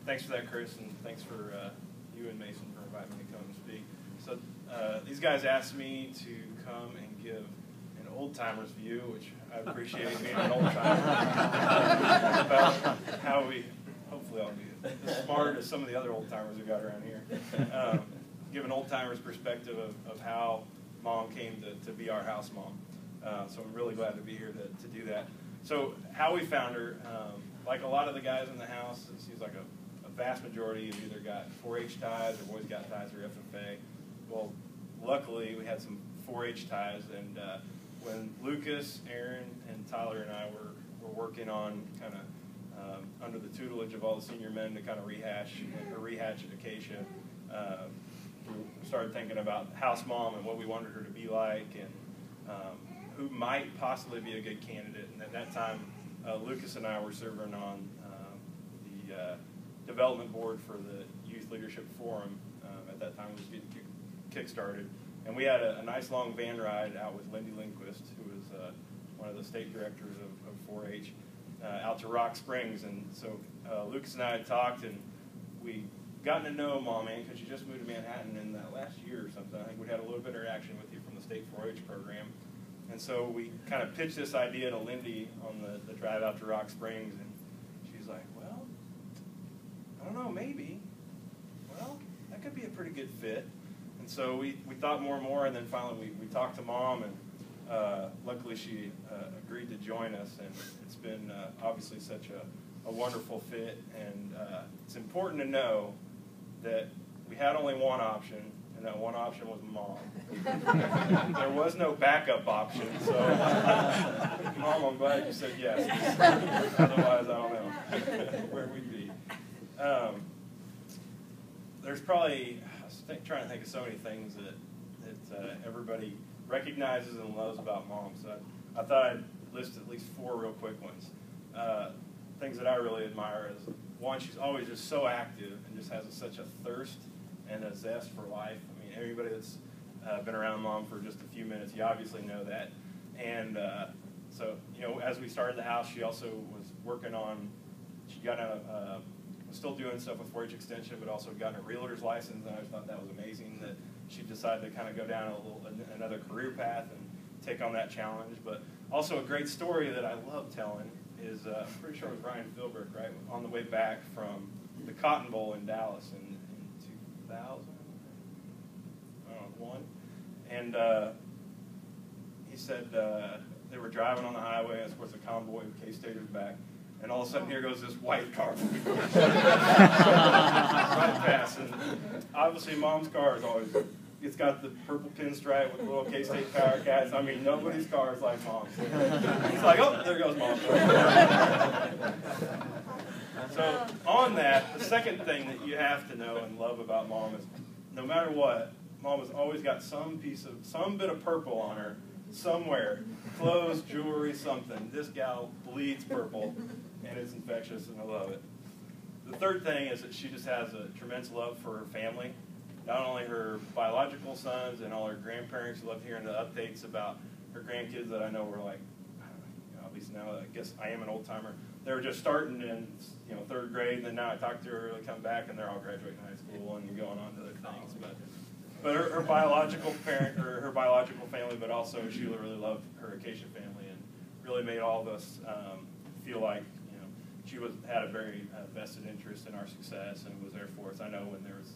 Thanks for that, Chris, and thanks for you and Mason for inviting me to come and speak. So these guys asked me to come and give an old-timer's view, which I appreciate being an old-timer, about how we, hopefully I'll be as smart as some of the other old-timers we got around here, give an old-timer's perspective of how Mom came to be our house mom. So I'm really glad to be here to do that. So how we found her, like a lot of the guys in the house, it seems like a vast majority have either got 4-H ties or Boy Scout ties or FFA. Well, luckily we had some 4-H ties, and when Lucas, Aaron, and Tyler and I were working on kind of under the tutelage of all the senior men to kind of rehatch Acacia, we started thinking about house mom and what we wanted her to be like, and who might possibly be a good candidate. And at that time, Lucas and I were serving on the development board for the Youth Leadership Forum. At that time, it was getting kick-started. And we had a nice long van ride out with Lindy Lindquist, who was one of the state directors of 4-H, out to Rock Springs. And so Lucas and I had talked, and we gotten to know Mom Ann because she just moved to Manhattan in that last year or something. I think we had a little bit of interaction with you from the state 4-H program. And so we kind of pitched this idea to Lindy on the drive out to Rock Springs, and she's like, well, I don't know, maybe. Well, that could be a pretty good fit. And so we thought more and more, and then finally we talked to Mom, and luckily she agreed to join us, and it's been obviously such a wonderful fit. And it's important to know that we had only one option, and that one option was Mom. There was no backup option, so Mom, I'm glad you said yes. Otherwise, I don't know where we'd be. There's probably, I was trying to think of so many things that everybody recognizes and loves about Mom, so I thought I'd list at least 4 real quick ones. Things that I really admire is, one, she's always just so active and just has such a thirst and a zest for life. I mean, everybody that's been around Mom for just a few minutes, you obviously know that. And so, you know, as we started the house, she also was working on, she got was still doing stuff with 4-H Extension, but also gotten a realtor's license, and I just thought that was amazing that she decided to kind of go down another career path and take on that challenge. But also a great story that I love telling is, I'm pretty sure it was Ryan Philbrick, right, on the way back from the Cotton Bowl in Dallas in 2001, and he said they were driving on the highway, and of course a convoy of K-Staters back, and all of a sudden here goes this white car right past, and obviously Mom's car is always, it's got the purple pinstripe with the little K-State Power Cats. I mean, nobody's car is like Mom's. It's like, oh, there goes Mom's got. So on that, the second thing that you have to know and love about Mom is, no matter what, Mom has always got some bit of purple on her somewhere. Clothes, jewelry, something. This gal bleeds purple, and it's infectious, and I love it. The third thing is that she just has a tremendous love for her family. Not only her biological sons and all her grandparents. Who love hearing the updates about her grandkids that I know were like, at least now I guess I am an old timer. They were just starting in 3rd grade, and then now I talk to her, they come back, and they're all graduating high school and going on to other things. But her biological parent, or her biological family, but also Sheila really loved her Acacia family, and really made all of us feel like she had a very vested interest in our success and was there for us. I know when there was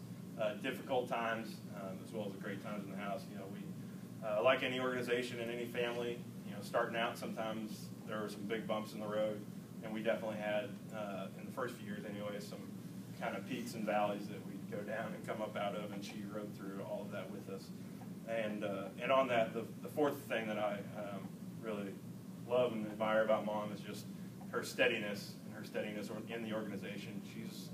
difficult times as well as the great times in the house. We like any organization and any family, starting out, sometimes there were some big bumps in the road, and we definitely had in the first few years anyway some kind of peaks and valleys that we'd go down and come up out of, and she rode through all of that with us. And on that, the fourth thing that I really love and admire about Mom is just her steadiness, and her steadiness in the organization. She's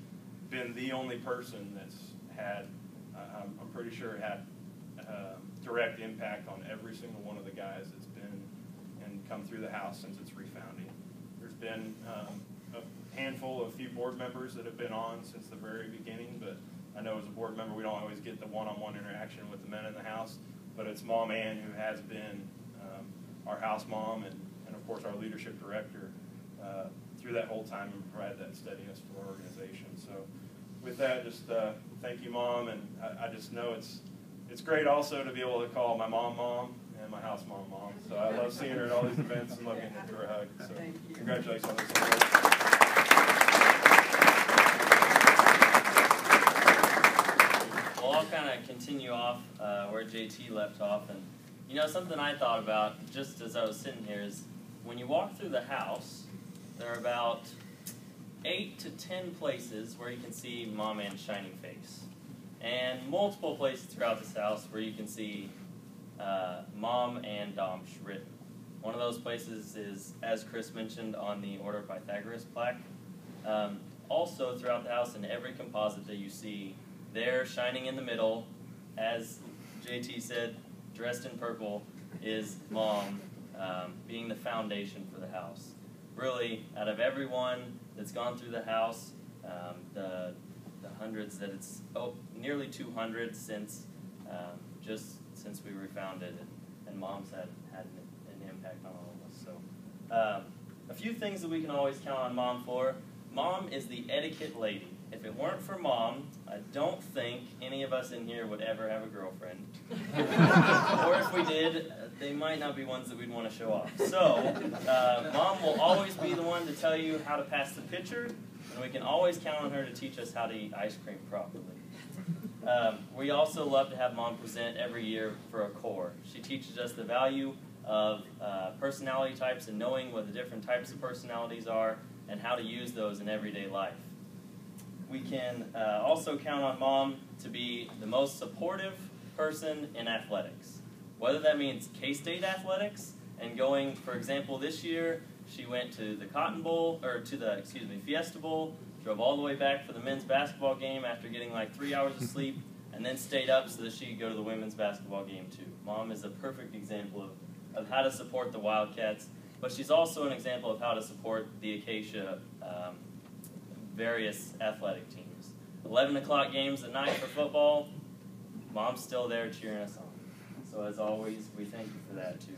been the only person that's had, I'm pretty sure, had direct impact on every single one of the guys that's been and come through the house since its refounding. There's been a handful of few board members that have been on since the very beginning, but I know as a board member we don't always get the one-on-one interaction with the men in the house, but it's Mom Ann who has been our house mom and of course our leadership director through that whole time and provided that steadiness for our organization. So with that, just thank you, Mom, and I just know it's great also to be able to call my mom, and my house mom. So I love seeing her at all these events and looking for a hug. So congratulations on this award. Well, I'll kind of continue off where JT left off, and you know, something I thought about just as I was sitting here is when you walk through the house, there are about 8 to 10 places where you can see Mom Ann's shining face, and multiple places throughout this house where you can see Mom and Domsh written. One of those places is, as Chris mentioned, on the Order of Pythagoras plaque. Also throughout the house, in every composite that you see, there shining in the middle, as JT said, dressed in purple, is Mom, being the foundation for the house. Really, out of everyone that's gone through the house, the hundreds that it's, nearly 200 since just since we were founded, and Mom's had an impact on all of us. So a few things that we can always count on Mom for. Mom is the etiquette lady. If it weren't for Mom, I don't think any of us in here would ever have a girlfriend. Or if we did, they might not be ones that we'd want to show off. So Mom will always be the one to tell you how to pass the pitcher, and we can always count on her to teach us how to eat ice cream properly. We also love to have Mom present every year for a core. She teaches us the value of personality types and knowing what the different types of personalities are and how to use those in everyday life. We can also count on Mom to be the most supportive person in athletics. Whether that means K-State athletics and going, for example, this year she went to the Cotton Bowl, or to the, Fiesta Bowl, drove all the way back for the men's basketball game after getting like 3 hours of sleep, and then stayed up so that she could go to the women's basketball game too. Mom is a perfect example of how to support the Wildcats, but she's also an example of how to support the Acacia various athletic teams. 11 o'clock games at night for football, Mom's still there cheering us on. So as always, we thank you for that too.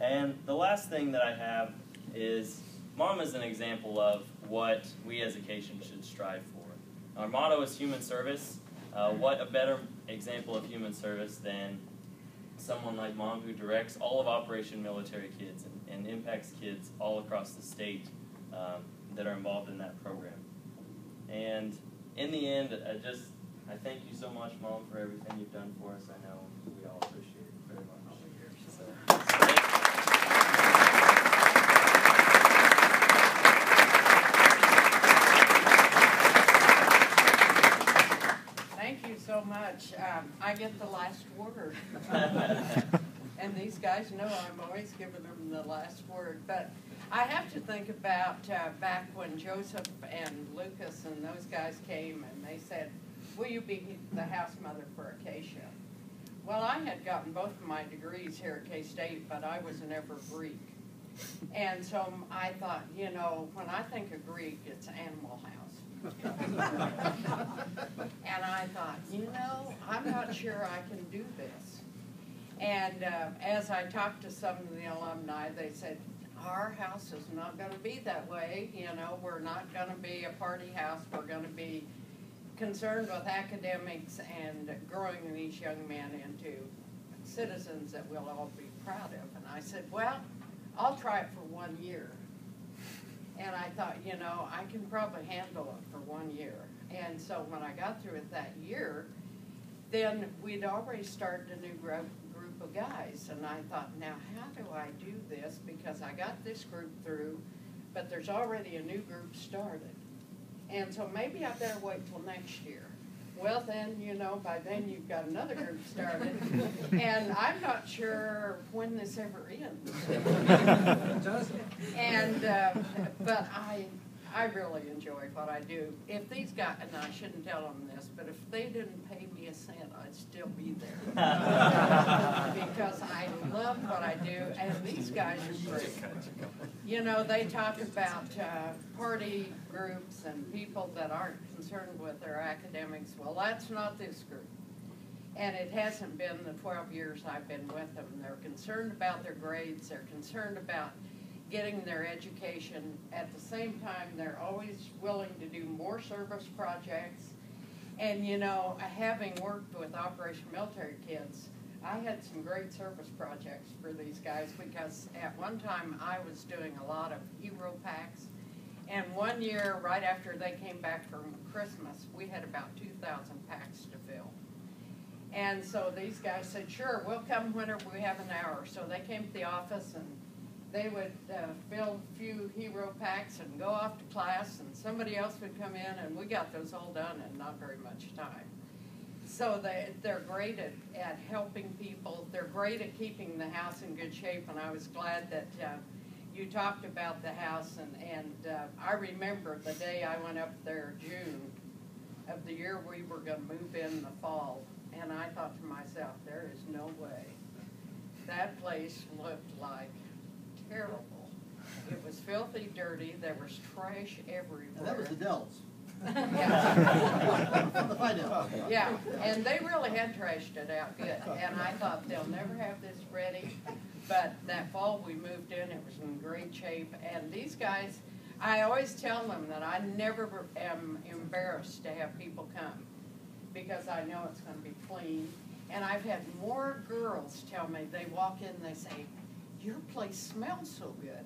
And the last thing that I have is Mom is an example of what we as Acacians should strive for. Our motto is human service. What a better example of human service than someone like Mom, who directs all of Operation Military Kids and impacts kids all across the state that are involved in that program. And in the end, I thank you so much, Mom, for everything you've done for us. I know we all appreciate it very much. Thank you so much. I get the last word. And these guys know I'm always giving them the last word. But I have to think about back when Joseph and Lucas and those guys came and they said, will you be the house mother for Acacia? Well, I had gotten both of my degrees here at K-State, but I was never Greek. And so I thought, you know, when I think of Greek, it's Animal House. And I thought, you know, I'm not sure I can do this. And as I talked to some of the alumni, they said, our house is not going to be that way. You know, we're not going to be a party house. We're going to be concerned with academics and growing these young men into citizens that we'll all be proud of. And I said, well, I'll try it for 1 year. And I thought, you know, I can probably handle it for 1 year. And so when I got through it that year, then we'd already started a new group of guys. And I thought, now how do I do this? Because I got this group through, but there's already a new group started. And so maybe I better wait till next year. Well then, you know, by then you've got another group started. And I'm not sure when this ever ends. It doesn't. And, but I really enjoy what I do. If these guys, and I shouldn't tell them this, but if they didn't pay me a cent, I'd still be there. Because I love what I do, and these guys are great. You know, they talk about party groups and people that aren't concerned with their academics. Well, that's not this group. And it hasn't been the 12 years I've been with them. They're concerned about their grades. They're concerned about getting their education. At the same time, they're always willing to do more service projects. And you know, having worked with Operation Military Kids, I had some great service projects for these guys because at one time I was doing a lot of hero packs. And one year, right after they came back from Christmas, we had about 2,000 packs to fill. And so these guys said, sure, we'll come whenever we have an hour. So they came to the office and they would fill a few hero packs and go off to class, and somebody else would come in, and we got those all done in not very much time. So they're great at helping people. They're great at keeping the house in good shape, and I was glad that you talked about the house. And I remember the day I went up there, June of the year we were going to move in the fall, and I thought to myself, there is no way. That place looked like terrible. It was filthy dirty. There was trash everywhere. And that was the Dells. Yeah. From the Fidel. Yeah, and they really had trashed it out good. And I thought they'll never have this ready. But that fall we moved in, it was in great shape. And these guys, I always tell them that I never am embarrassed to have people come because I know it's going to be clean. And I've had more girls tell me, they walk in and they say, your place smells so good.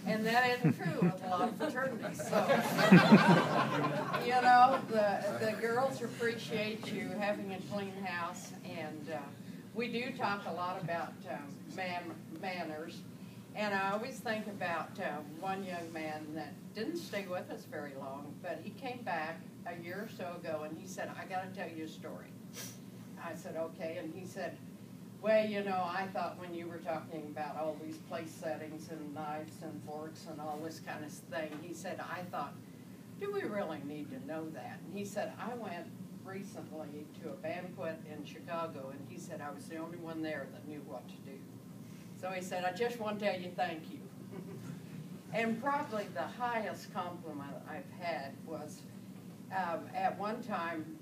And that isn't true with a lot of fraternities. So, you know, the girls appreciate you having a clean house. And we do talk a lot about manners. And I always think about one young man that didn't stay with us very long, but he came back a year or so ago and he said, I got to tell you a story. I said, okay. And he said, well, you know, I thought when you were talking about all these place settings and knives and forks and all this kind of thing, he said, I thought, do we really need to know that? And he said, I went recently to a banquet in Chicago, and he said, I was the only one there that knew what to do. So he said, I just want to tell you thank you. And probably the highest compliment I've had was at one time,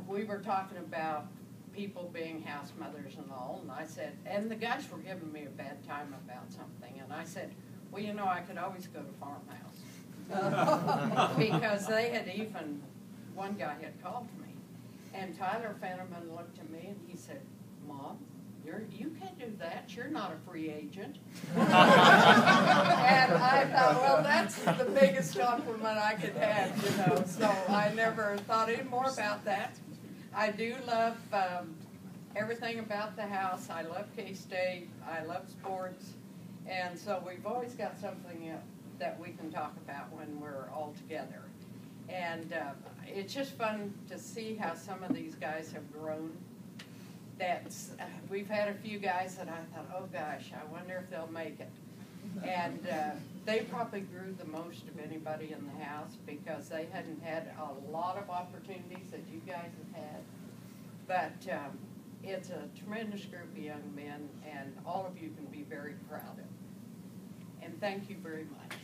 we were talking about people being house mothers and all, and I said, and the guys were giving me a bad time about something, and I said, well, you know, I could always go to Farmhouse. Because they had even, one guy had called me, and Tyler Fenneman looked at me and he said, Mom, you can't do that, you're not a free agent. And I thought, well, that's the biggest compliment I could have, you know, so I never thought any more about that. I do love everything about the house. I love K-State. I love sports. And so we've always got something that we can talk about when we're all together. And it's just fun to see how some of these guys have grown. We've had a few guys that I thought, oh gosh, I wonder if they'll make it. And they probably grew the most of anybody in the house because they hadn't had a lot of opportunities that you guys have had. But it's a tremendous group of young men, and all of you can be very proud of. And thank you very much.